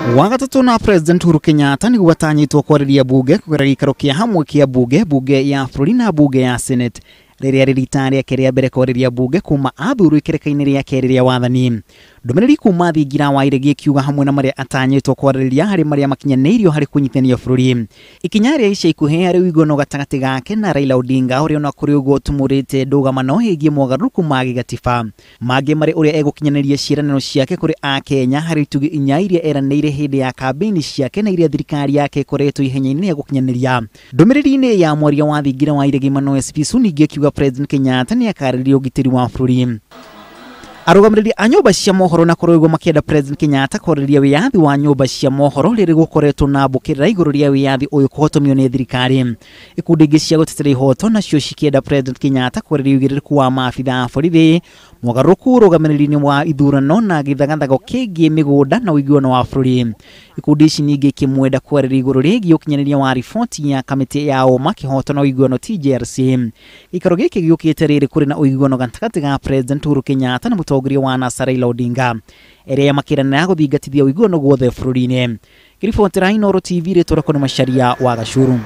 Wagatatu na President Uhuru Kenyatta ni gwatanyitwo kwariria bunge kugera gikaro kia hamwe kia bunge ya bũrũri na bunge ya Senate riria riritaria keria mbere kwariria bunge kuma athuru ikerekaine ria keriria wathani ndumiriri kuma thingira wa iregi kiuga hamwe na maria atanyitwo kwariria hari maria makinyaneirio hari kunyitania bũrũri ikinya ria ica ikuhe hari wigono gatagati gake na Raila Odinga uri ona kuri ugo tumurite ndugamano higie mogaruku magi gatiba magi mari uria egukinyaneria ciiranano ciake kuri a Kenya hari tugi inya iria eraneire hindi ya kampeni ciake na iria thirikari yake koretwo ihenya-ini ya gukinyaneria ndumiriri-ini ya mwaria wa thingira wa iregi Mano SP Sunigi kiuga President Kenyatta ni akariria ugitiri wa bũrũri arugamiriri a nyumba cia mohoro na kuroigwo makienda President Kenyatta kwariria wiyathi wa nyumba cia mohoro riri gukoretwo na mbukirira iguru ria wiyathi uyu kuhotomio ni thirikari ikundi ingi cia gutetera ihoto nacio cikienda President Kenyatta kwariria ugiririku wa maabitha a borithi mugaruku rugamiriri-ini wa ithurano na githagathago kingi migunda na uiguano wa bũrũri ikundi ici nyingi kimwenda kwariria iguru rigi ukinyaniria wa riboti ya kamiti ya uma kihoto na uiguano TJRC ikaro giki giukite riri kuri na uiguano gatagati ga President Uhuru Kenyatta na mutongoria wa NASA Raila Odinga eria makirana guthingatithia uiguano guothe bũrũri-ini kiribotera Inooro TV ritũra kono Macharia wa Gachuru.